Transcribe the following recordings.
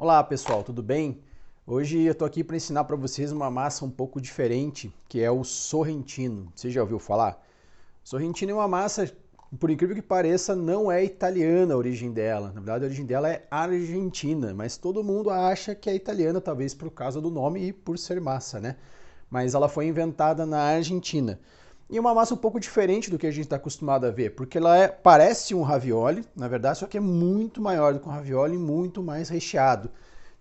Olá pessoal, tudo bem? Hoje eu tô aqui para ensinar para vocês uma massa um pouco diferente, que é o sorrentino. Você já ouviu falar? Sorrentino é uma massa, por incrível que pareça, não é italiana a origem dela. Na verdade, a origem dela é argentina, mas todo mundo acha que é italiana, talvez por causa do nome e por ser massa, né? Mas ela foi inventada na Argentina. E é uma massa um pouco diferente do que a gente está acostumado a ver, porque ela parece um ravioli, na verdade, só que é muito maior do que um ravioli e muito mais recheado.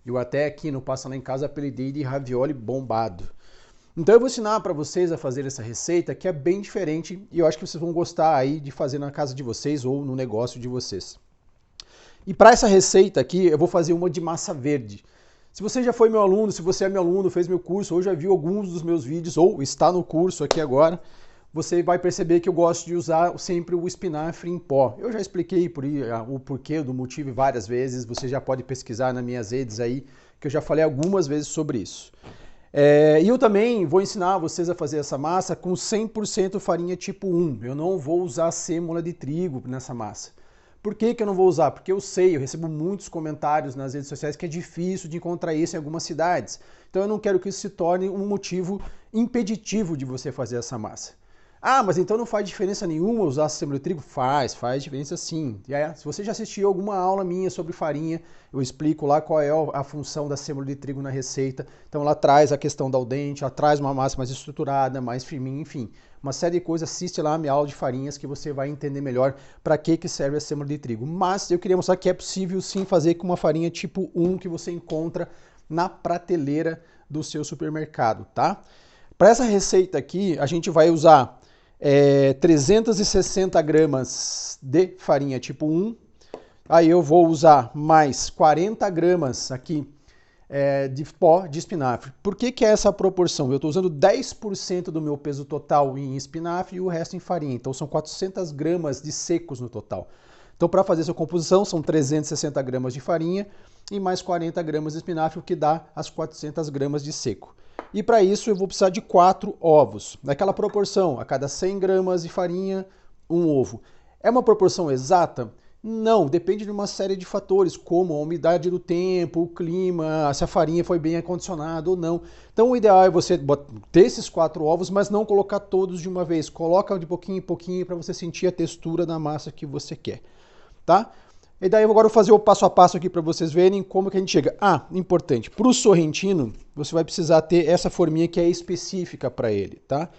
Eu até aqui no Passa Lá em Casa apelidei de ravioli bombado. Então eu vou ensinar para vocês a fazer essa receita que é bem diferente e eu acho que vocês vão gostar aí de fazer na casa de vocês ou no negócio de vocês. E para essa receita aqui eu vou fazer uma de massa verde. Se você já foi meu aluno, se você é meu aluno, fez meu curso ou já viu alguns dos meus vídeos ou está no curso aqui agora, você vai perceber que eu gosto de usar sempre o espinafre em pó. Eu já expliquei o porquê, do motivo várias vezes, você já pode pesquisar nas minhas redes aí, que eu já falei algumas vezes sobre isso. E eu também vou ensinar vocês a fazer essa massa com 100% farinha tipo 1. Eu não vou usar sêmola de trigo nessa massa. Por que eu não vou usar? Porque eu sei, eu recebo muitos comentários nas redes sociais que é difícil de encontrar isso em algumas cidades. Então eu não quero que isso se torne um motivo impeditivo de você fazer essa massa. Ah, mas então não faz diferença nenhuma usar sêmola de trigo? Faz diferença sim. Se você já assistiu alguma aula minha sobre farinha, eu explico lá qual é a função da sêmola de trigo na receita. Então ela traz a questão da al dente, ela traz uma massa mais estruturada, mais firminha, enfim. Uma série de coisas, assiste lá a minha aula de farinhas que você vai entender melhor para que serve a sêmola de trigo. Mas eu queria mostrar que é possível sim fazer com uma farinha tipo 1 que você encontra na prateleira do seu supermercado, tá? Para essa receita aqui, a gente vai usar 360 gramas de farinha tipo 1, aí eu vou usar mais 40 gramas aqui de pó de espinafre. Por que é essa proporção? Eu estou usando 10% do meu peso total em espinafre e o resto em farinha, então são 400 gramas de secos no total. Então para fazer essa composição são 360 gramas de farinha e mais 40 gramas de espinafre, o que dá as 400 gramas de seco. E para isso eu vou precisar de 4 ovos, naquela proporção, a cada 100 gramas de farinha, um ovo. É uma proporção exata? Não, depende de uma série de fatores, como a umidade do tempo, o clima, se a farinha foi bem acondicionada ou não. Então o ideal é você ter esses 4 ovos, mas não colocar todos de uma vez. Coloca de pouquinho em pouquinho para você sentir a textura da massa que você quer, tá? E daí agora eu vou fazer o passo a passo aqui para vocês verem como que a gente chega. Ah, importante, para o sorrentino, você vai precisar ter essa forminha que é específica para ele, tá?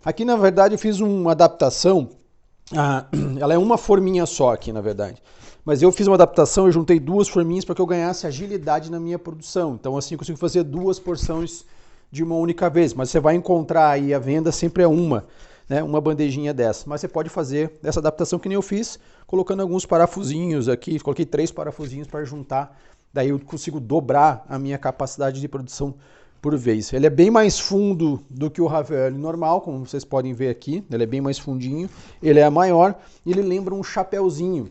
Aqui, na verdade, eu fiz uma adaptação, ela é uma forminha só aqui, na verdade. Mas eu fiz uma adaptação, eu juntei 2 forminhas para que eu ganhasse agilidade na minha produção. Então assim eu consigo fazer 2 porções de uma única vez, mas você vai encontrar aí a venda sempre é uma, né, uma bandejinha dessa. Mas você pode fazer essa adaptação que nem eu fiz, colocando alguns parafusinhos aqui, coloquei 3 parafusinhos para juntar, daí eu consigo dobrar a minha capacidade de produção por vez. Ele é bem mais fundo do que o ravioli normal, como vocês podem ver aqui, ele é bem mais fundinho, ele é maior e ele lembra um chapéuzinho.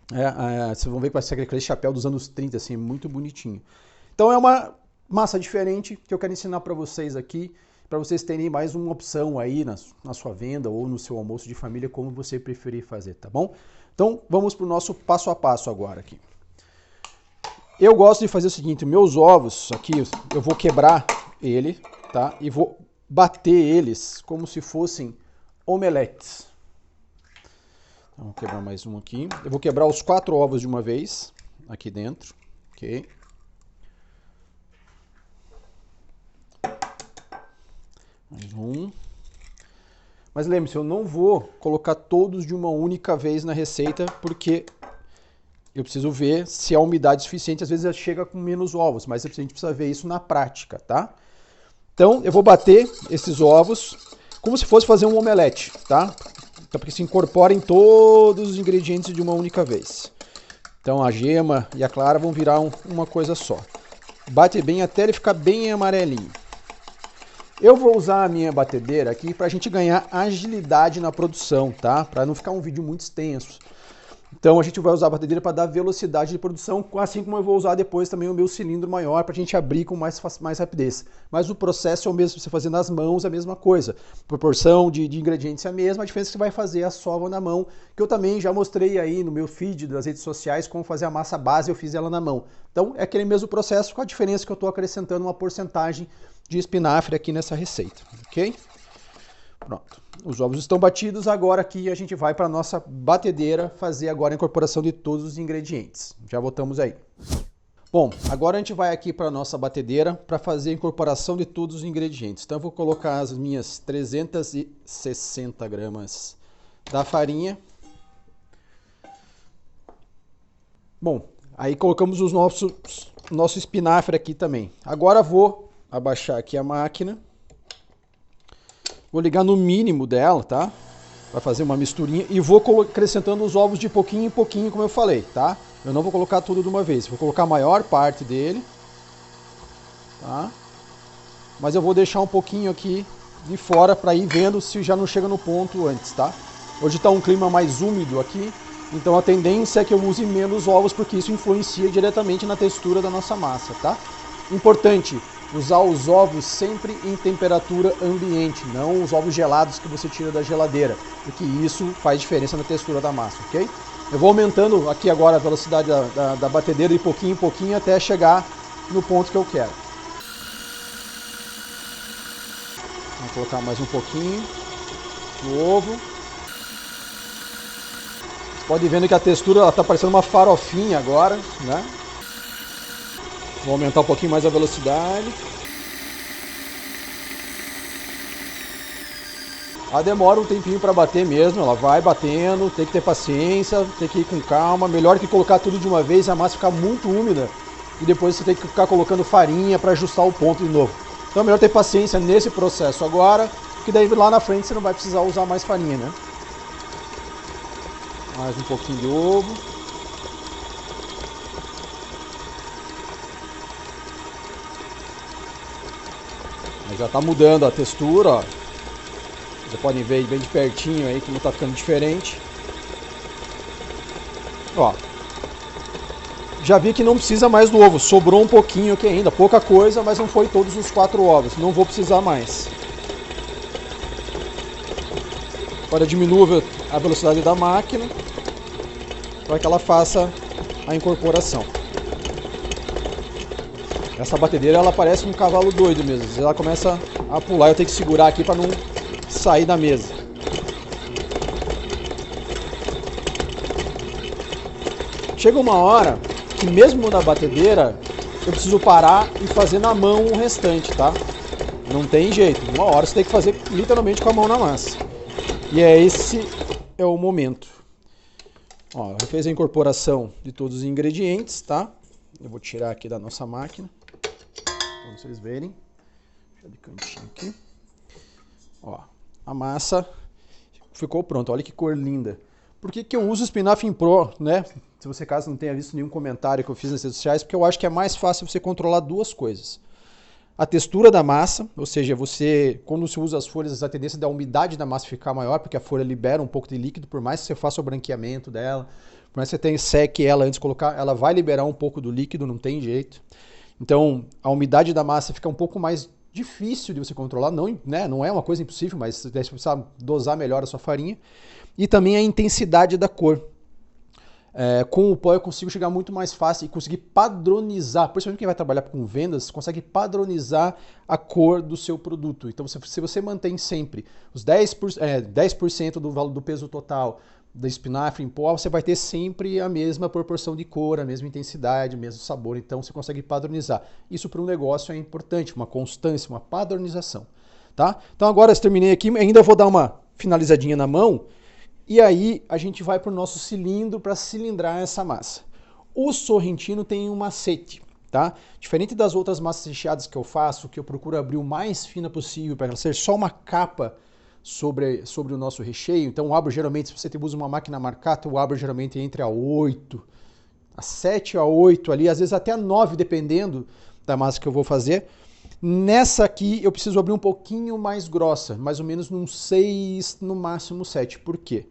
Vocês vão ver que vai ser aquele chapéu dos anos 30, assim, muito bonitinho. Então é uma massa diferente que eu quero ensinar para vocês aqui, para vocês terem mais uma opção aí na sua venda ou no seu almoço de família, como você preferir fazer, tá bom? Então vamos para o nosso passo a passo agora aqui. Eu gosto de fazer o seguinte, meus ovos aqui, eu vou quebrar ele, tá? E vou bater eles como se fossem omeletes. Então, vou quebrar mais um aqui. Eu vou quebrar os 4 ovos de uma vez, aqui dentro, ok? Mais um. Mas lembre-se, eu não vou colocar todos de uma única vez na receita, porque eu preciso ver se a umidade é suficiente, às vezes chega com menos ovos, mas a gente precisa ver isso na prática, tá? Então, eu vou bater esses ovos como se fosse fazer um omelete, tá? Então, para que se incorporem todos os ingredientes de uma única vez. Então, a gema e a clara vão virar uma coisa só. Bate bem até ele ficar bem amarelinho. Eu vou usar a minha batedeira aqui para a gente ganhar agilidade na produção, tá? Para não ficar um vídeo muito extenso. Então a gente vai usar a batedeira para dar velocidade de produção, assim como eu vou usar depois também o meu cilindro maior para a gente abrir com mais rapidez. Mas o processo é o mesmo, você fazer nas mãos é a mesma coisa. Proporção de ingredientes é a mesma, a diferença é que você vai fazer a sova na mão, que eu também já mostrei aí no meu feed das redes sociais como fazer a massa base, eu fiz ela na mão. Então é aquele mesmo processo, com a diferença que eu estou acrescentando uma porcentagem de espinafre aqui nessa receita, ok? Pronto. Os ovos estão batidos, agora aqui a gente vai para a nossa batedeira fazer agora a incorporação de todos os ingredientes. Já voltamos aí. Bom, agora a gente vai aqui para a nossa batedeira para fazer a incorporação de todos os ingredientes. Então eu vou colocar as minhas 360 gramas da farinha. Bom, aí colocamos o nosso espinafre aqui também. Agora vou abaixar aqui a máquina. Vou ligar no mínimo dela, tá? Vai fazer uma misturinha e vou acrescentando os ovos de pouquinho em pouquinho, como eu falei, tá? Eu não vou colocar tudo de uma vez, vou colocar a maior parte dele, tá? Mas eu vou deixar um pouquinho aqui de fora para ir vendo se já não chega no ponto antes, tá? Hoje está um clima mais úmido aqui, então a tendência é que eu use menos ovos porque isso influencia diretamente na textura da nossa massa, tá? Importante, usar os ovos sempre em temperatura ambiente, não os ovos gelados que você tira da geladeira, porque isso faz diferença na textura da massa, ok? Eu vou aumentando aqui agora a velocidade da batedeira de pouquinho em pouquinho até chegar no ponto que eu quero. Vou colocar mais um pouquinho no ovo. Você pode ir vendo que a textura está parecendo uma farofinha agora, né? Vou aumentar um pouquinho mais a velocidade. Ela demora um tempinho para bater mesmo, ela vai batendo, tem que ter paciência, tem que ir com calma. Melhor que colocar tudo de uma vez, a massa ficar muito úmida e depois você tem que ficar colocando farinha para ajustar o ponto de novo. Então é melhor ter paciência nesse processo agora, que daí lá na frente você não vai precisar usar mais farinha, né? Mais um pouquinho de ovo. Já está mudando a textura, ó. Vocês podem ver bem de pertinho aí como está ficando diferente. Ó, já vi que não precisa mais do ovo, sobrou um pouquinho aqui ainda, pouca coisa, mas não foi todos os 4 ovos, não vou precisar mais. Agora diminuo a velocidade da máquina para que ela faça a incorporação. Essa batedeira ela parece um cavalo doido mesmo, ela começa a pular, eu tenho que segurar aqui para não sair da mesa. Chega uma hora que mesmo na batedeira eu preciso parar e fazer na mão o restante, tá? Não tem jeito, uma hora você tem que fazer literalmente com a mão na massa. E esse é o momento. Ó, já fez a incorporação de todos os ingredientes, tá? Eu vou tirar aqui da nossa máquina, para vocês verem. Deixa eu de cantinho aqui. Ó, a massa ficou pronta, olha que cor linda. Por que que eu uso o Spinafre Pro, né? Se você caso não tenha visto nenhum comentário que eu fiz nas redes sociais, porque eu acho que é mais fácil você controlar duas coisas. A textura da massa, ou seja, quando você usa as folhas, a tendência da umidade da massa ficar maior, porque a folha libera um pouco de líquido, por mais que você faça o branqueamento dela, por mais que você seque ela antes de colocar, ela vai liberar um pouco do líquido, não tem jeito. Então, a umidade da massa fica um pouco mais difícil de você controlar, não, né, não é uma coisa impossível, mas você precisa dosar melhor a sua farinha. E também a intensidade da cor. Com o pó eu consigo chegar muito mais fácil e conseguir padronizar, principalmente quem vai trabalhar com vendas, consegue padronizar a cor do seu produto. Então, se você mantém sempre os 10% do valor do peso total da espinafre em pó, você vai ter sempre a mesma proporção de cor, a mesma intensidade, o mesmo sabor. Então, você consegue padronizar. Isso para um negócio é importante, uma constância, uma padronização. Tá? Então, agora eu terminei aqui, ainda vou dar uma finalizadinha na mão. E aí a gente vai para o nosso cilindro para cilindrar essa massa. O sorrentino tem um macete, tá? Diferente das outras massas recheadas que eu faço, que eu procuro abrir o mais fina possível para ela ser só uma capa sobre o nosso recheio. Então eu abro geralmente, se você usa uma máquina marcata, eu abro geralmente entre a 7 a 8 ali, às vezes até a 9, dependendo da massa que eu vou fazer. Nessa aqui eu preciso abrir um pouquinho mais grossa, mais ou menos num 6, no máximo 7. Por quê?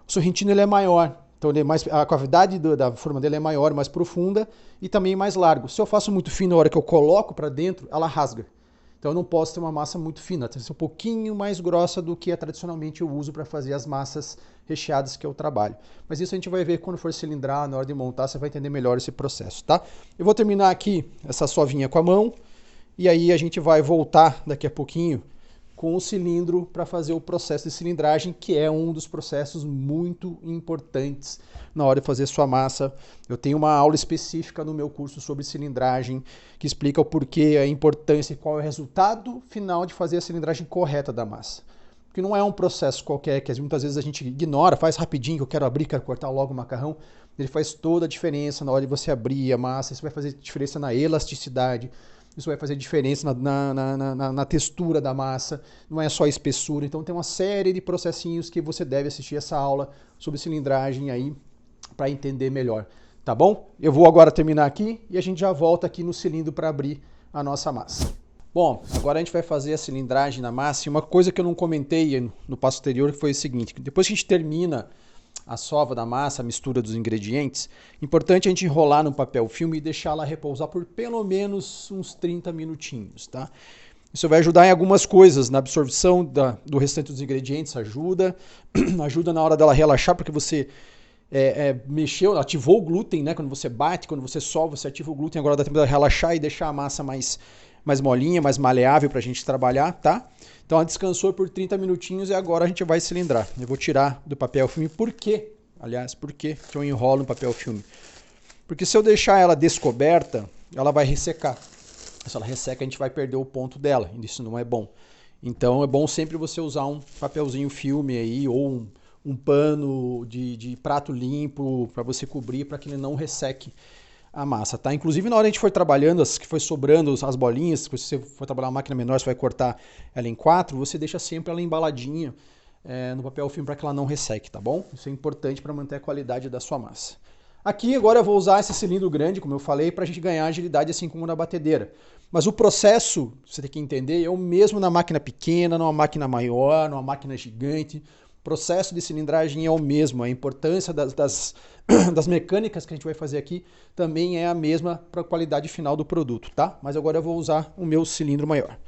O sorrentino ele é maior, Então a cavidade da forma dele é maior, mais profunda e também mais largo. Se eu faço muito fino na hora que eu coloco para dentro, ela rasga. Então eu não posso ter uma massa muito fina, tem que ser um pouquinho mais grossa do que tradicionalmente eu uso para fazer as massas recheadas que eu trabalho. Mas isso a gente vai ver quando for cilindrar, na hora de montar, você vai entender melhor esse processo, tá? Eu vou terminar aqui essa sovinha com a mão e aí a gente vai voltar daqui a pouquinho com o cilindro para fazer o processo de cilindragem, que é um dos processos muito importantes na hora de fazer sua massa. Eu tenho uma aula específica no meu curso sobre cilindragem, que explica o porquê, a importância e qual é o resultado final de fazer a cilindragem correta da massa. Porque não é um processo qualquer, que muitas vezes a gente ignora, faz rapidinho, que eu quero abrir, quero cortar logo o macarrão. Ele faz toda a diferença na hora de você abrir a massa, isso vai fazer diferença na elasticidade, isso vai fazer diferença na textura da massa, não é só a espessura. Então tem uma série de processinhos que você deve assistir essa aula sobre cilindragem aí para entender melhor, tá bom? Eu vou agora terminar aqui e a gente já volta aqui no cilindro para abrir a nossa massa. Bom, agora a gente vai fazer a cilindragem na massa e uma coisa que eu não comentei no passo anterior foi o seguinte, depois que a gente termina a sova da massa, a mistura dos ingredientes, importante a gente enrolar no papel filme e deixar ela repousar por pelo menos uns 30 minutinhos, tá? Isso vai ajudar em algumas coisas, na absorção do restante dos ingredientes, ajuda na hora dela relaxar, porque você mexeu, ativou o glúten, né? Quando você bate, quando você sova, você ativa o glúten, agora dá tempo de relaxar e deixar a massa mais molinha, mais maleável para a gente trabalhar, tá? Então ela descansou por 30 minutinhos e agora a gente vai cilindrar. Eu vou tirar do papel filme. Por quê? Aliás, por que eu enrolo no papel filme? Porque se eu deixar ela descoberta, ela vai ressecar. Se ela resseca, a gente vai perder o ponto dela. E isso não é bom. Então é bom sempre você usar um papelzinho filme aí ou um pano de prato limpo para você cobrir, para que ele não resseque a massa, tá? Inclusive na hora que a gente for trabalhando, as que foi sobrando as bolinhas, se você for trabalhar uma máquina menor, você vai cortar ela em 4, você deixa sempre ela embaladinha no papel filme para que ela não resseque, tá bom? Isso é importante para manter a qualidade da sua massa. Aqui agora eu vou usar esse cilindro grande, como eu falei, para a gente ganhar agilidade assim como na batedeira. Mas o processo, você tem que entender, é o mesmo na máquina pequena, numa máquina maior, numa máquina gigante. O processo de cilindragem é o mesmo, a importância das mecânicas que a gente vai fazer aqui também é a mesma para a qualidade final do produto, tá? Mas agora eu vou usar o meu cilindro maior.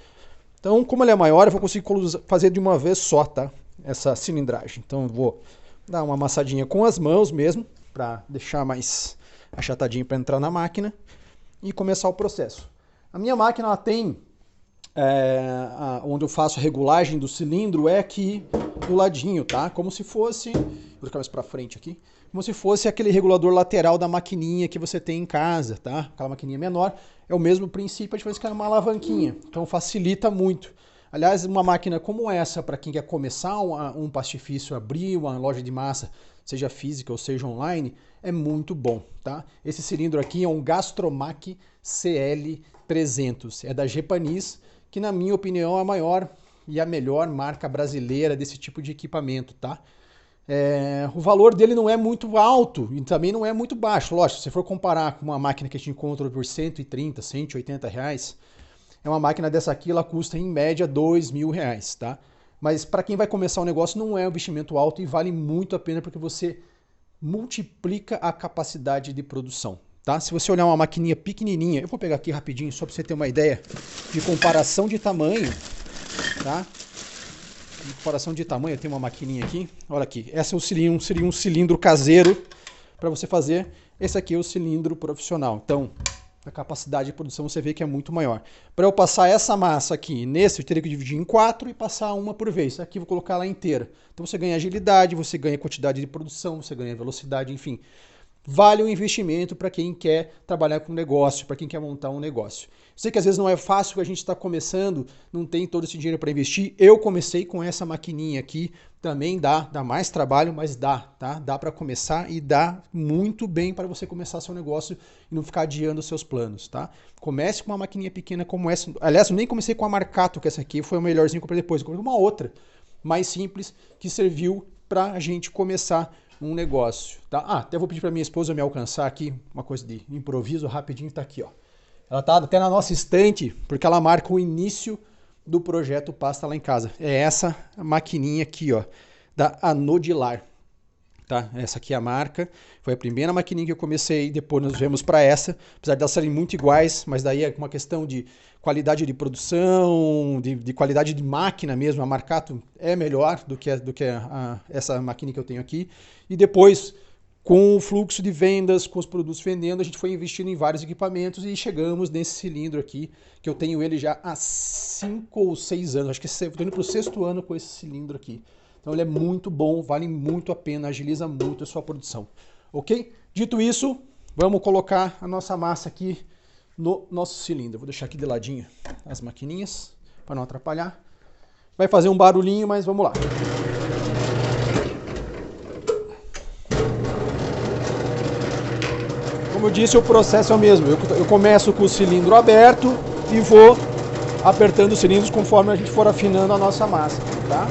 Então, como ele é maior, eu vou conseguir fazer de uma vez só, tá? Essa cilindragem. Então eu vou dar uma amassadinha com as mãos mesmo, para deixar mais achatadinho para entrar na máquina e começar o processo. A minha máquina ela tem, onde eu faço a regulagem do cilindro é aqui do ladinho, tá? Como se fosse, vou colocar mais para frente aqui, como se fosse aquele regulador lateral da maquininha que você tem em casa, tá? Aquela maquininha menor, é o mesmo princípio, a diferença é que é uma alavanquinha, então facilita muito. Aliás, uma máquina como essa, para quem quer começar um pastifício, abrir uma loja de massa, seja física ou seja online, é muito bom, tá? Esse cilindro aqui é um Gastromac CL300, é da Gepanis, que na minha opinião é a maior e a melhor marca brasileira desse tipo de equipamento, tá? O valor dele não é muito alto e também não é muito baixo. Lógico, se você for comparar com uma máquina que a gente encontra por 130, 180 reais, uma máquina dessa aqui ela custa em média R$2.000, tá? Mas para quem vai começar um negócio não é um investimento alto e vale muito a pena porque você multiplica a capacidade de produção, tá? Se você olhar uma maquininha pequenininha, eu vou pegar aqui rapidinho só para você ter uma ideia de comparação de tamanho, tá? De comparação de tamanho, tem uma maquininha aqui, olha aqui, essa seria um cilindro caseiro para você fazer, esse aqui é o cilindro profissional, então a capacidade de produção você vê que é muito maior. Para eu passar essa massa aqui nesse, eu teria que dividir em 4 e passar uma por vez. Aqui eu vou colocar ela inteira. Então você ganha agilidade, você ganha quantidade de produção, você ganha velocidade, enfim. Vale o investimento para quem quer trabalhar com negócio, para quem quer montar um negócio. Sei que às vezes não é fácil, que a gente está começando, não tem todo esse dinheiro para investir. Eu comecei com essa maquininha aqui, também dá mais trabalho, mas dá, tá? Dá para começar e dá muito bem para você começar seu negócio e não ficar adiando os seus planos, tá? Comece com uma maquininha pequena como essa. Aliás, eu nem comecei com a Marcato, que essa aqui foi o melhorzinho que eu comprei depois. Eu comprei uma outra, mais simples, que serviu para a gente começar um negócio, tá? Até vou pedir para minha esposa me alcançar aqui, uma coisa de improviso rapidinho, tá aqui, ó. Ela tá até na nossa estante, porque ela marca o início do projeto Pasta Lá em Casa. É essa maquininha aqui, ó, da Anodilar. tá? Essa aqui é a marca, foi a primeira maquininha que eu comecei, depois nós viemos para essa, apesar de elas serem muito iguais, mas daí é uma questão de qualidade de produção, de qualidade de máquina mesmo, a Marcato é melhor do que essa maquininha que eu tenho aqui, e depois, com o fluxo de vendas, com os produtos vendendo, a gente foi investindo em vários equipamentos e chegamos nesse cilindro aqui, que eu tenho ele já há 5 ou 6 anos, acho que estou indo para o 6º ano com esse cilindro aqui. Então ele é muito bom, vale muito a pena, agiliza muito a sua produção. Ok? Dito isso, vamos colocar a nossa massa aqui no nosso cilindro. Vou deixar aqui de ladinho as maquininhas, para não atrapalhar. Vai fazer um barulhinho, mas vamos lá. Como eu disse, o processo é o mesmo. Eu começo com o cilindro aberto e vou apertando os cilindros conforme a gente for afinando a nossa massa, tá?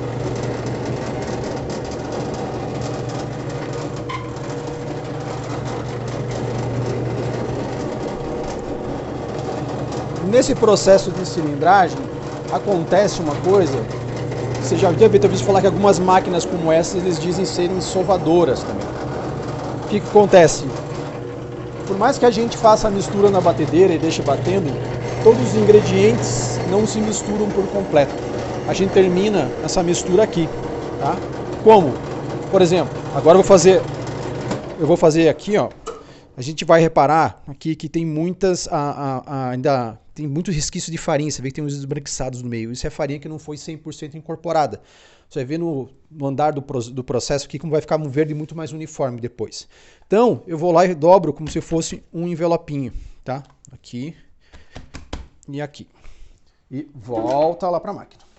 Nesse processo de cilindragem, acontece uma coisa, você já deve ter visto falar que algumas máquinas como essas, eles dizem serem sovadoras também. O que acontece? Por mais que a gente faça a mistura na batedeira e deixe batendo, todos os ingredientes não se misturam por completo. A gente termina essa mistura aqui, tá? Como? Por exemplo, agora eu vou fazer aqui, ó. A gente vai reparar aqui que tem muitas, ainda tem muitos resquícios de farinha, você vê que tem uns esbranquiçados no meio. Isso é farinha que não foi 100% incorporada. Você vai ver no andar do processo aqui como vai ficar um verde muito mais uniforme depois. Então, eu vou lá e dobro como se fosse um envelopinho, tá? Aqui e aqui. E volta lá para a máquina.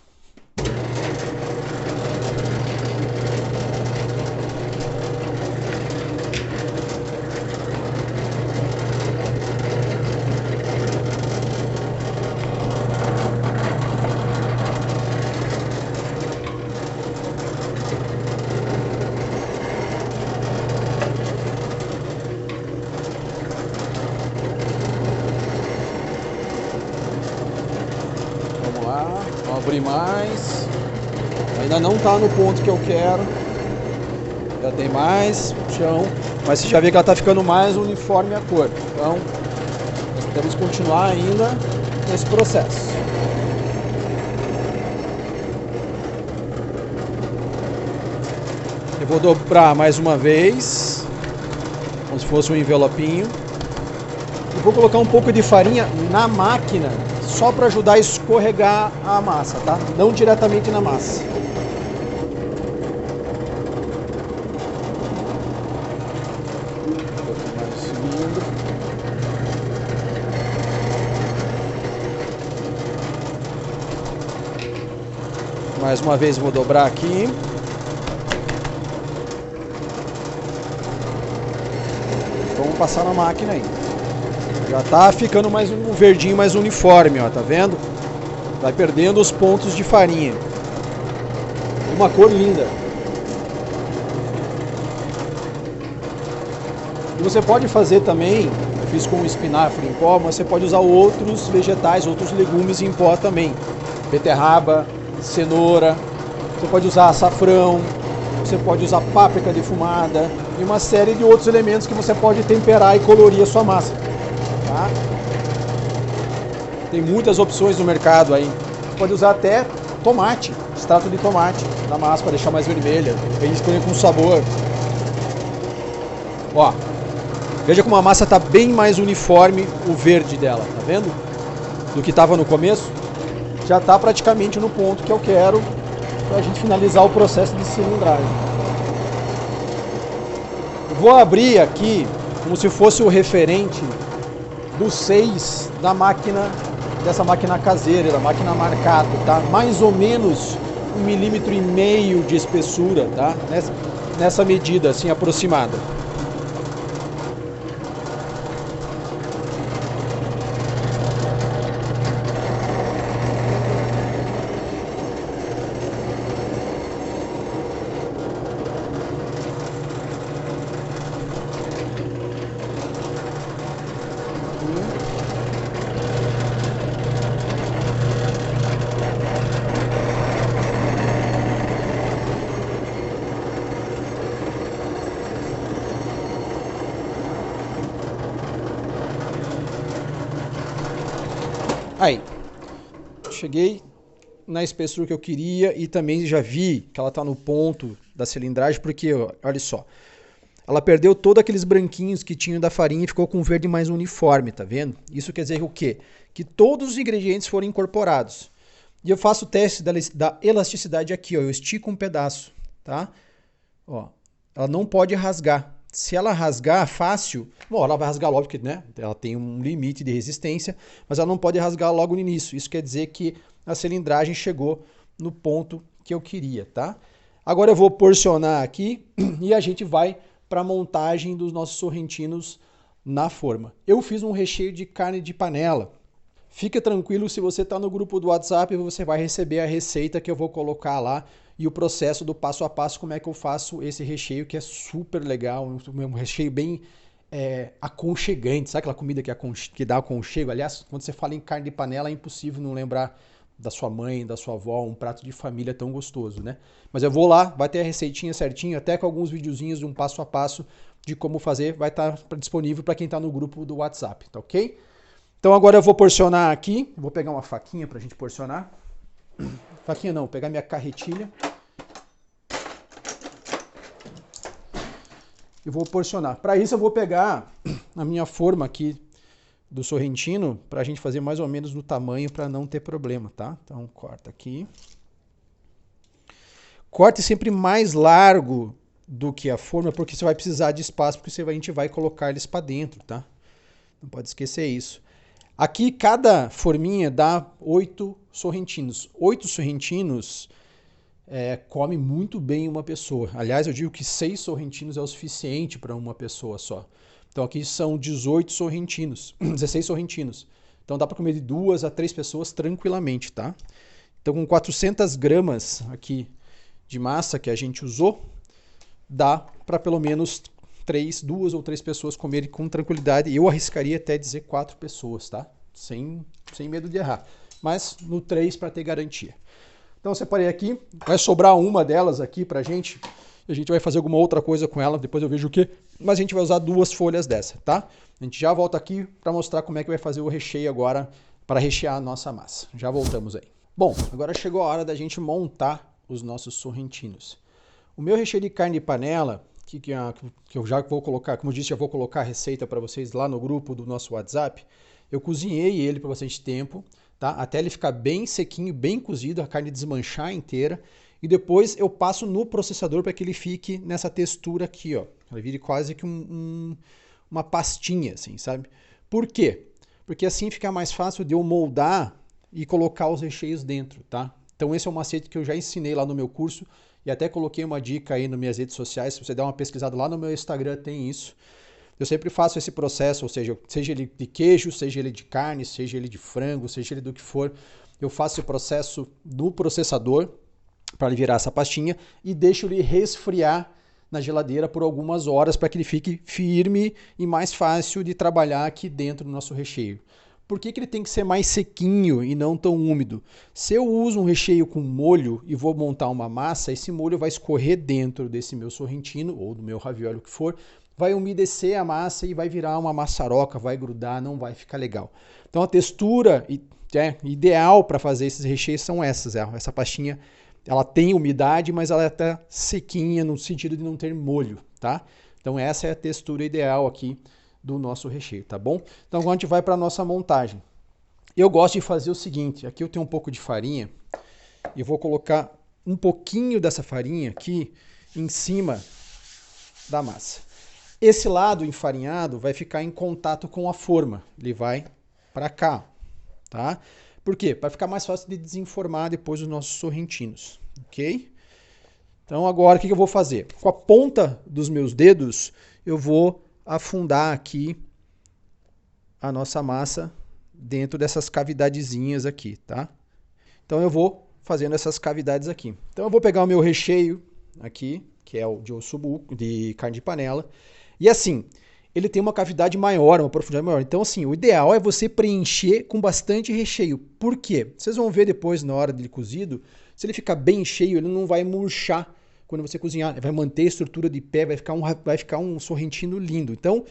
Vou abrir mais. Ainda não está no ponto que eu quero. Já tem mais chão. Mas você já vê que ela está ficando mais uniforme a cor. Então, nós temos que continuar ainda nesse processo. Eu vou dobrar mais uma vez, como se fosse um envelopinho. E vou colocar um pouco de farinha na máquina, só para ajudar a escorregar a massa, tá? Não diretamente na massa. Mais um cilindro. Mais uma vez vou dobrar aqui. Vamos passar na máquina aí. Já tá ficando mais um verdinho mais uniforme, ó, tá vendo? Vai perdendo os pontos de farinha. Uma cor linda. E você pode fazer também, eu fiz com espinafre em pó, mas você pode usar outros vegetais, outros legumes em pó também. Beterraba, cenoura, você pode usar açafrão, você pode usar páprica defumada e uma série de outros elementos que você pode temperar e colorir a sua massa. Tá? Tem muitas opções no mercado aí. Você pode usar até tomate, extrato de tomate na massa para deixar mais vermelha. Aí escolher com sabor. Ó, veja como a massa está bem mais uniforme, o verde dela, tá vendo? Do que estava no começo. Já está praticamente no ponto que eu quero para a gente finalizar o processo de cilindragem. Eu vou abrir aqui como se fosse o referente do 6 da máquina, dessa máquina caseira, da máquina Marcato, tá? Mais ou menos 1,5 milímetro de espessura, tá? Nessa medida, assim, aproximada. Aí, cheguei na espessura que eu queria e também já vi que ela está no ponto da cilindragem, porque, olha só, ela perdeu todos aqueles branquinhos que tinham da farinha e ficou com um verde mais uniforme, tá vendo? Isso quer dizer o quê? Que todos os ingredientes foram incorporados. E eu faço o teste da elasticidade aqui, ó, eu estico um pedaço, tá? Ó, ela não pode rasgar. Se ela rasgar fácil, bom, ela vai rasgar logo, porque, né, ela tem um limite de resistência, mas ela não pode rasgar logo no início. Isso quer dizer que a cilindragem chegou no ponto que eu queria, tá? Agora eu vou porcionar aqui e a gente vai para a montagem dos nossos sorrentinos na forma. Eu fiz um recheio de carne de panela. Fica tranquilo, se você está no grupo do WhatsApp, você vai receber a receita que eu vou colocar lá e o processo do passo a passo, como é que eu faço esse recheio, que é super legal, um recheio bem aconchegante. Sabe aquela comida que dá aconchego? Aliás, quando você fala em carne de panela, é impossível não lembrar da sua mãe, da sua avó, um prato de família tão gostoso, né? Mas eu vou lá, vai ter a receitinha certinho, até com alguns videozinhos de um passo a passo de como fazer, vai estar disponível para quem está no grupo do WhatsApp, tá ok? Então agora eu vou porcionar aqui, vou pegar uma faquinha para a gente porcionar. Faquinha não, vou pegar minha carretilha. E vou porcionar. Para isso eu vou pegar a minha forma aqui do sorrentino para a gente fazer mais ou menos no tamanho para não ter problema, tá? Então corta aqui. Corte sempre mais largo do que a forma, porque você vai precisar de espaço, porque a gente vai colocar eles para dentro, tá? Não pode esquecer isso. Aqui cada forminha dá 8 sorrentinos. 8 sorrentinos come muito bem uma pessoa. Aliás, eu digo que 6 sorrentinos é o suficiente para uma pessoa só. Então aqui são 18 sorrentinos, 16 sorrentinos. Então dá para comer de 2 a 3 pessoas tranquilamente, tá? Então com 400 gramas aqui de massa que a gente usou, dá para pelo menos 2 ou 3 pessoas comerem com tranquilidade. Eu arriscaria até dizer 4 pessoas, tá? Sem medo de errar. Mas no 3 para ter garantia. Então eu separei aqui, vai sobrar uma delas aqui pra gente. A gente vai fazer alguma outra coisa com ela, depois eu vejo o que. Mas a gente vai usar 2 folhas dessa, tá? A gente já volta aqui para mostrar como é que vai fazer o recheio agora para rechear a nossa massa. Já voltamos aí. Bom, agora chegou a hora da gente montar os nossos sorrentinos. O meu recheio de carne de panela, que eu já vou colocar, como eu disse, já vou colocar a receita para vocês lá no grupo do nosso WhatsApp. Eu cozinhei ele por bastante tempo, tá? Até ele ficar bem sequinho, bem cozido, a carne desmanchar inteira. E depois eu passo no processador para que ele fique nessa textura aqui, ó. Ele vire quase que uma pastinha, assim, sabe? Por quê? Porque assim fica mais fácil de eu moldar e colocar os recheios dentro, tá? Então esse é um macete que eu já ensinei lá no meu curso e até coloquei uma dica aí nas minhas redes sociais. Se você der uma pesquisada lá no meu Instagram, tem isso. Eu sempre faço esse processo, ou seja ele de queijo, seja ele de carne, seja ele de frango, seja ele do que for. Eu faço esse processo no processador para ele virar essa pastinha e deixo ele resfriar na geladeira por algumas horas para que ele fique firme e mais fácil de trabalhar aqui dentro do nosso recheio. Por que ele tem que ser mais sequinho e não tão úmido? Se eu uso um recheio com molho e vou montar uma massa, esse molho vai escorrer dentro desse meu sorrentino ou do meu ravioli, o que for, vai umedecer a massa e vai virar uma maçaroca, vai grudar, não vai ficar legal. Então a textura ideal para fazer esses recheios são essas. Essa pastinha, ela tem umidade, mas ela está sequinha no sentido de não ter molho, tá? Então essa é a textura ideal aqui do nosso recheio, tá bom? Então agora a gente vai para a nossa montagem. Eu gosto de fazer o seguinte, aqui eu tenho um pouco de farinha e vou colocar um pouquinho dessa farinha aqui em cima da massa. Esse lado enfarinhado vai ficar em contato com a forma, ele vai para cá, tá? Por quê? Para ficar mais fácil de desenformar depois os nossos sorrentinos, ok? Então agora o que eu vou fazer? Com a ponta dos meus dedos eu vou afundar aqui a nossa massa dentro dessas cavidadezinhas aqui, tá? Então eu vou fazendo essas cavidades aqui. Então eu vou pegar o meu recheio aqui, que é o de ossobuco, de carne de panela, e assim, ele tem uma cavidade maior, uma profundidade maior. Então assim, o ideal é você preencher com bastante recheio. Por quê? Vocês vão ver depois na hora dele cozido, se ele ficar bem cheio, ele não vai murchar quando você cozinhar, vai manter a estrutura de pé, vai ficar um sorrentino lindo. Então,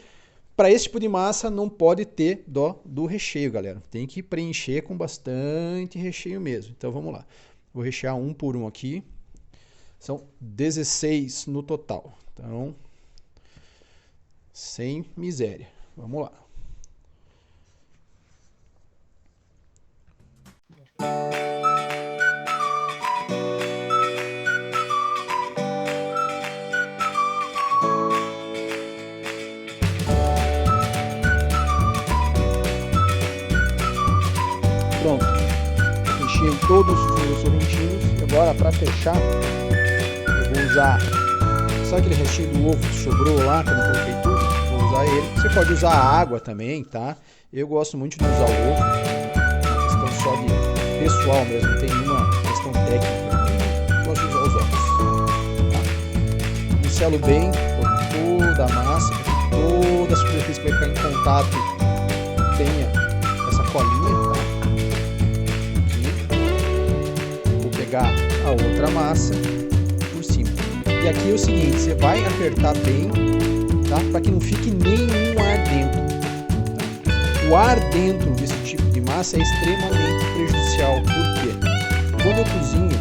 para esse tipo de massa não pode ter dó do recheio, galera. Tem que preencher com bastante recheio mesmo. Então vamos lá. Vou rechear um por um aqui. São 16 no total. Então, sem miséria. Vamos lá. Pronto. Fechei todos os sorrentinhos. Agora, para fechar, eu vou usar... Sabe aquele recheio do ovo que sobrou lá, que eu não coloquei tudo? Vou usar ele. Você pode usar água também, tá? Eu gosto muito de usar o ovo. Uma questão só de pessoal mesmo, não tem nenhuma questão técnica. Eu gosto de usar os ovos. Tá? Pincelo bem por toda a massa, toda a superfície que vai ficar em contato tenha essa colinha, tá? Aqui. Vou pegar a outra massa por cima. E aqui é o seguinte, você vai apertar bem, tá? Para que não fique nenhum ar dentro. Tá? O ar dentro desse tipo de massa é extremamente prejudicial. Por quê? Quando eu cozinho,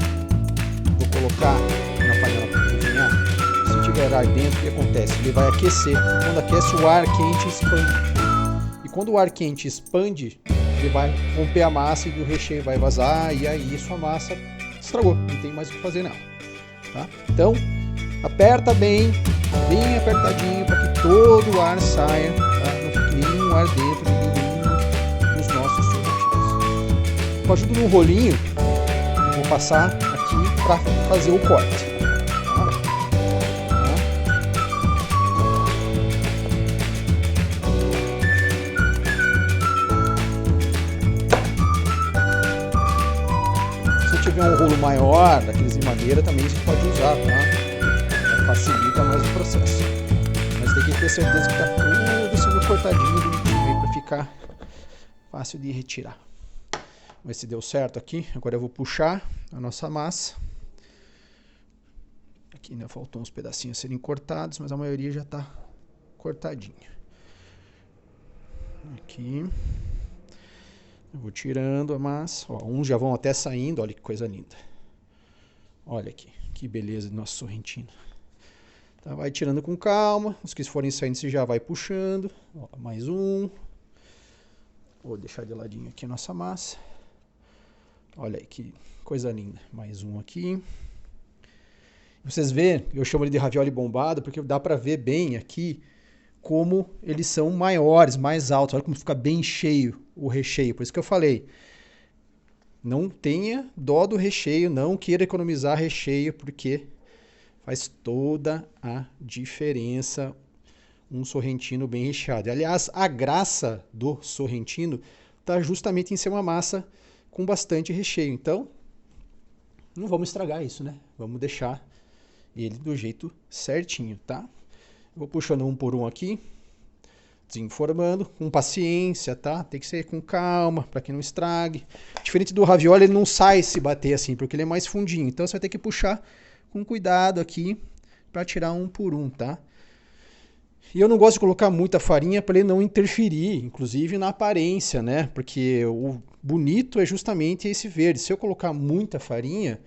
vou colocar na panela para cozinhar, se tiver ar dentro, o que acontece? Ele vai aquecer. Quando aquece, o ar quente expande. E quando o ar quente expande, ele vai romper a massa e o recheio vai vazar, e aí sua massa estragou, não tem mais o que fazer nela. Tá? Então, aperta bem apertadinho para que todo o ar saia, tá? Não fique nenhum ar dentro de nenhum dos nossos sorrentinhos. Com a ajuda de um rolinho, eu vou passar aqui para fazer o corte. Se tiver um rolo maior, daqueles de madeira, também você pode usar, tá? Facilita mais o processo. Mas tem que ter certeza que está tudo sendo cortadinho bonitinho para ficar fácil de retirar. Vamos ver se deu certo aqui. Agora eu vou puxar a nossa massa. Aqui ainda faltam uns pedacinhos a serem cortados, mas a maioria já está cortadinha. Aqui. Eu vou tirando a massa. Ó, uns já vão até saindo. Olha que coisa linda. Olha aqui. Que beleza do nosso sorrentino. Tá, vai tirando com calma. Os que forem saindo você já vai puxando. Ó, mais um. Vou deixar de ladinho aqui a nossa massa. Olha aí que coisa linda. Mais um aqui. Vocês veem, eu chamo ele de ravioli bombado porque dá para ver bem aqui como eles são maiores, mais altos. Olha como fica bem cheio o recheio. Por isso que eu falei, não tenha dó do recheio, não queira economizar recheio, porque faz toda a diferença um sorrentino bem recheado. Aliás, a graça do sorrentino está justamente em ser uma massa com bastante recheio. Então, não vamos estragar isso, né? Vamos deixar ele do jeito certinho, tá? Vou puxando um por um aqui, desenformando, com paciência, tá? Tem que ser com calma, para que não estrague. Diferente do ravioli, ele não sai se bater assim, porque ele é mais fundinho. Então você vai ter que puxar com cuidado aqui, para tirar um por um, tá? E eu não gosto de colocar muita farinha para ele não interferir, inclusive na aparência, né? Porque o bonito é justamente esse verde. Se eu colocar muita farinha,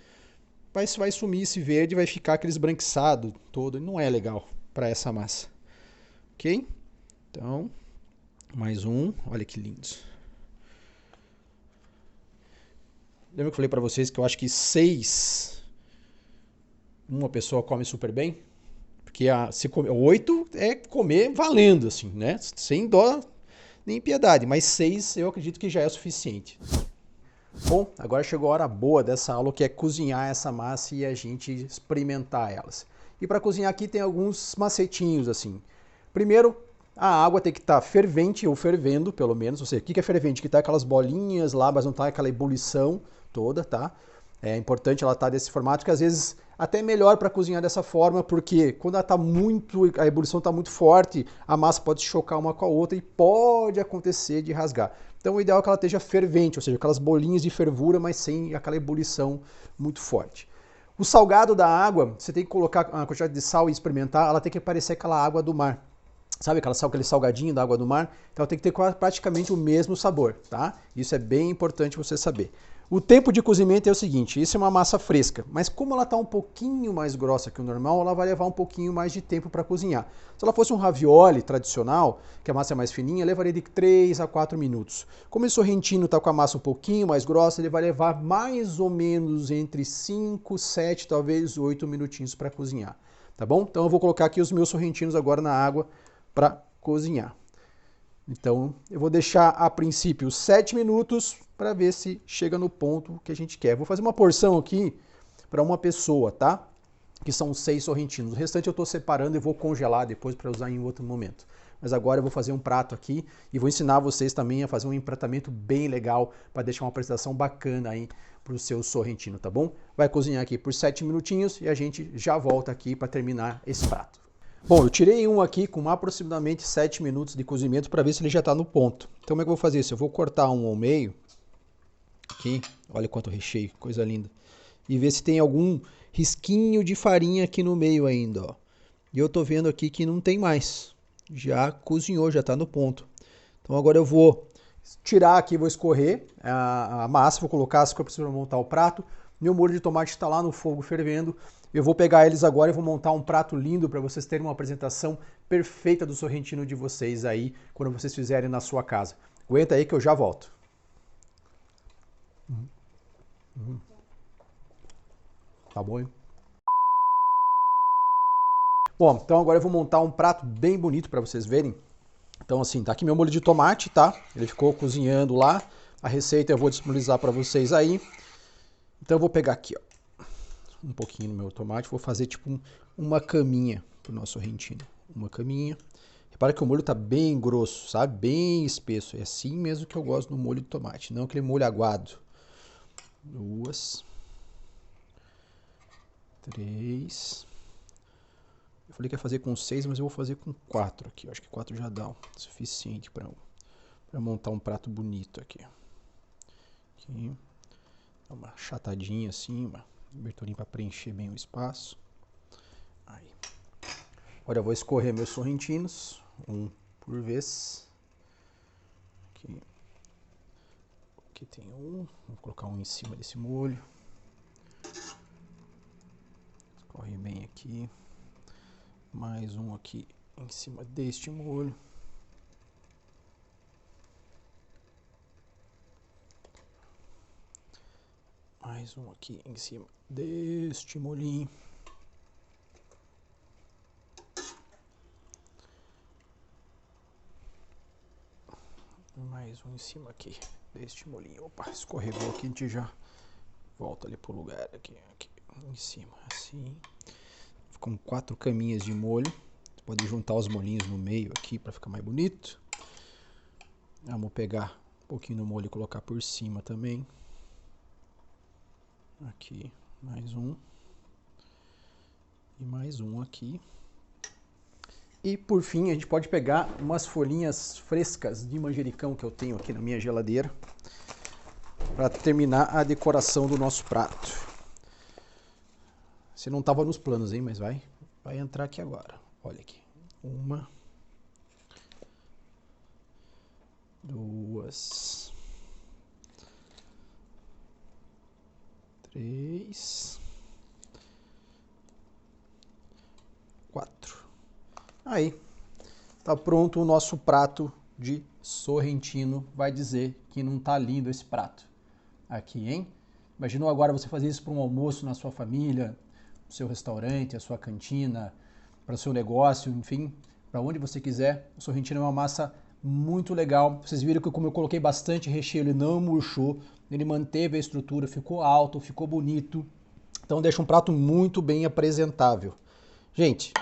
vai sumir esse verde, vai ficar aquele esbranquiçado todo, não é legal para essa massa. Ok? Então, mais um. Olha que lindos. Lembra que eu falei para vocês que eu acho que 6 uma pessoa come super bem? Porque se comer 8 é comer valendo, assim, né? Sem dó nem piedade. Mas 6 eu acredito que já é suficiente. Bom, agora chegou a hora boa dessa aula, que é cozinhar essa massa e a gente experimentar elas. E para cozinhar aqui tem alguns macetinhos, assim. Primeiro, a água tem que estar fervente ou fervendo, pelo menos. Ou seja, o que é fervente? Que tá aquelas bolinhas lá, mas não tá aquela ebulição toda, tá? É importante ela estar desse formato, que às vezes até é melhor para cozinhar dessa forma, porque quando ela tá a ebulição está muito forte, a massa pode chocar uma com a outra e pode acontecer de rasgar. Então o ideal é que ela esteja fervente, ou seja, aquelas bolinhas de fervura, mas sem aquela ebulição muito forte. O salgado da água, você tem que colocar a quantidade de sal e experimentar, ela tem que parecer aquela água do mar. sabe aquele salgadinho da água do mar? Então tem que ter praticamente o mesmo sabor, tá? Isso é bem importante você saber. O tempo de cozimento é o seguinte, isso é uma massa fresca, mas como ela está um pouquinho mais grossa que o normal, ela vai levar um pouquinho mais de tempo para cozinhar. Se ela fosse um ravioli tradicional, que a massa é mais fininha, levaria de 3 a 4 minutos. Como esse sorrentino está com a massa um pouquinho mais grossa, ele vai levar mais ou menos entre 5, 7, talvez 8 minutinhos para cozinhar, tá bom? Então eu vou colocar aqui os meus sorrentinos agora na água para cozinhar. Então eu vou deixar a princípio 7 minutos para ver se chega no ponto que a gente quer. Vou fazer uma porção aqui para uma pessoa, tá? Que são 6 sorrentinos. O restante eu estou separando e vou congelar depois para usar em outro momento. Mas agora eu vou fazer um prato aqui e vou ensinar vocês também a fazer um empratamento bem legal para deixar uma apresentação bacana aí para o seu sorrentino, tá bom? Vai cozinhar aqui por 7 minutinhos e a gente já volta aqui para terminar esse prato. Bom, eu tirei um aqui com aproximadamente 7 minutos de cozimento para ver se ele já está no ponto. Então como é que eu vou fazer isso? Eu vou cortar um ao meio, aqui, olha quanto recheio, coisa linda. E ver se tem algum risquinho de farinha aqui no meio ainda, ó. E eu tô vendo aqui que não tem mais. Já cozinhou, já está no ponto. Então agora eu vou tirar aqui, vou escorrer a massa, vou colocar as coisas para montar o prato. Meu molho de tomate está lá no fogo fervendo. Eu vou pegar eles agora e vou montar um prato lindo para vocês terem uma apresentação perfeita do sorrentino de vocês aí, quando vocês fizerem na sua casa. Aguenta aí que eu já volto. Tá bom, hein? Bom, então agora eu vou montar um prato bem bonito para vocês verem. Então assim, tá aqui meu molho de tomate, tá? Ele ficou cozinhando lá. A receita eu vou disponibilizar para vocês aí. Então eu vou pegar aqui, ó, um pouquinho no meu tomate, vou fazer tipo uma caminha pro nosso sorrentino. Uma caminha. Repara que o molho tá bem grosso, sabe? Bem espesso. É assim mesmo que eu gosto do molho de tomate, não aquele molho aguado. 2, 3. Eu falei que ia fazer com 6, mas eu vou fazer com 4 aqui. Eu acho que 4 já dá o suficiente para montar um prato bonito aqui. Aqui. Dá uma achatadinha assim, uma aberturinha para preencher bem o espaço. Aí. Agora eu vou escorrer meus sorrentinos, um por vez. Aqui tem um, vou colocar um em cima desse molho. Escorre bem aqui. Mais um aqui em cima deste molho. Mais um aqui em cima deste molhinho. Mais um em cima aqui deste molhinho. Opa, escorregou aqui, a gente já volta ali pro lugar aqui em cima, assim. Ficam 4 caminhas de molho. Você pode juntar os molhinhos no meio aqui para ficar mais bonito. Vamos pegar um pouquinho do molho e colocar por cima também. Aqui, mais um. E mais um aqui. E por fim, a gente pode pegar umas folhinhas frescas de manjericão que eu tenho aqui na minha geladeira para terminar a decoração do nosso prato. Você não estava nos planos, hein? Mas vai entrar aqui agora. Olha aqui. 1, 2, 3, 4. Aí, tá pronto o nosso prato de sorrentino. Vai dizer que não tá lindo esse prato aqui, hein? Imaginou agora você fazer isso para um almoço na sua família, no seu restaurante, a sua cantina, para o seu negócio, enfim, para onde você quiser. O sorrentino é uma massa muito legal. Vocês viram que como eu coloquei bastante recheio, ele não murchou, ele manteve a estrutura, ficou alto, ficou bonito. Então deixa um prato muito bem apresentável. Gente,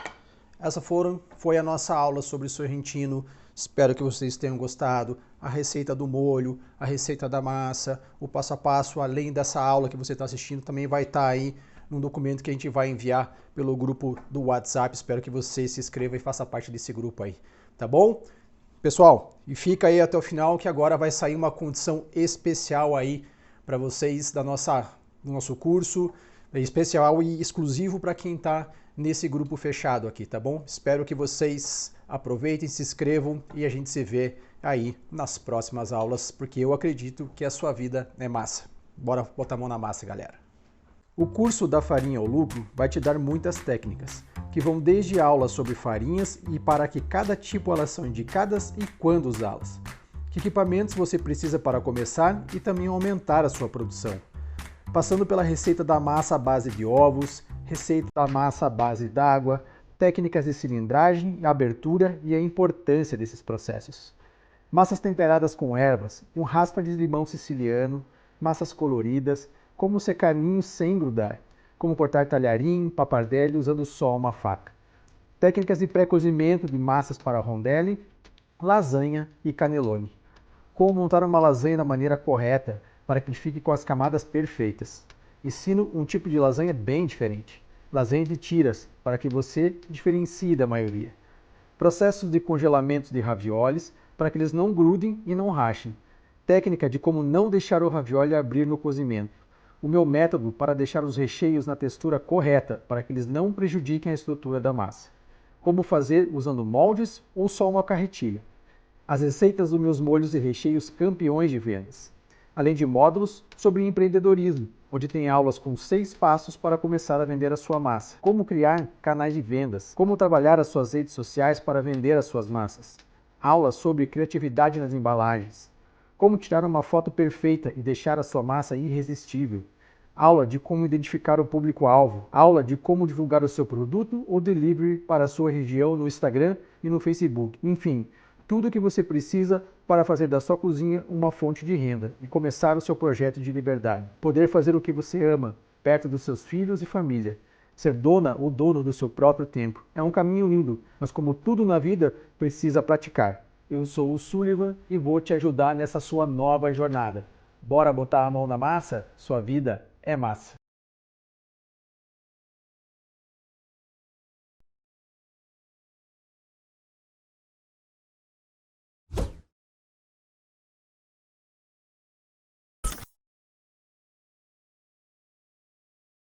essa foi a nossa aula sobre sorrentino. Espero que vocês tenham gostado. A receita do molho, a receita da massa, o passo a passo, além dessa aula que você está assistindo, também vai estar aí num documento que a gente vai enviar pelo grupo do WhatsApp. Espero que você se inscreva e faça parte desse grupo aí, tá bom? Pessoal, e fica aí até o final que agora vai sair uma condição especial aí para vocês do nosso curso, especial e exclusivo para quem está nesse grupo fechado aqui, tá bom? Espero que vocês aproveitem, se inscrevam e a gente se vê aí nas próximas aulas, porque eu acredito que a sua vida é massa. Bora botar a mão na massa, galera. O curso da Farinha ao Lucro vai te dar muitas técnicas, que vão desde aulas sobre farinhas e para que cada tipo elas são indicadas e quando usá-las. Que equipamentos você precisa para começar e também aumentar a sua produção. Passando pela receita da massa à base de ovos, receita da massa à base d'água, técnicas de cilindragem, abertura e a importância desses processos. Massas temperadas com ervas, com raspa de limão siciliano, massas coloridas, como secar ninho sem grudar, como cortar talharim, pappardelle usando só uma faca. Técnicas de pré-cozimento de massas para rondelli, lasanha e cannelloni. Como montar uma lasanha da maneira correta para que fique com as camadas perfeitas. Ensino um tipo de lasanha bem diferente. Lasanha de tiras, para que você diferencie da maioria. Processos de congelamento de raviolis, para que eles não grudem e não rachem. Técnica de como não deixar o ravioli abrir no cozimento. O meu método para deixar os recheios na textura correta, para que eles não prejudiquem a estrutura da massa. Como fazer usando moldes ou só uma carretilha. As receitas dos meus molhos e recheios campeões de vendas. Além de módulos sobre empreendedorismo, onde tem aulas com 6 passos para começar a vender a sua massa. Como criar canais de vendas. Como trabalhar as suas redes sociais para vender as suas massas. Aulas sobre criatividade nas embalagens. Como tirar uma foto perfeita e deixar a sua massa irresistível. Aula de como identificar o público-alvo. Aula de como divulgar o seu produto ou delivery para a sua região no Instagram e no Facebook. Enfim, tudo o que você precisa para fazer da sua cozinha uma fonte de renda e começar o seu projeto de liberdade. Poder fazer o que você ama, perto dos seus filhos e família. Ser dona ou dono do seu próprio tempo. É um caminho lindo, mas como tudo na vida, precisa praticar. Eu sou o Sullivan e vou te ajudar nessa sua nova jornada. Bora botar a mão na massa? Sua vida é massa.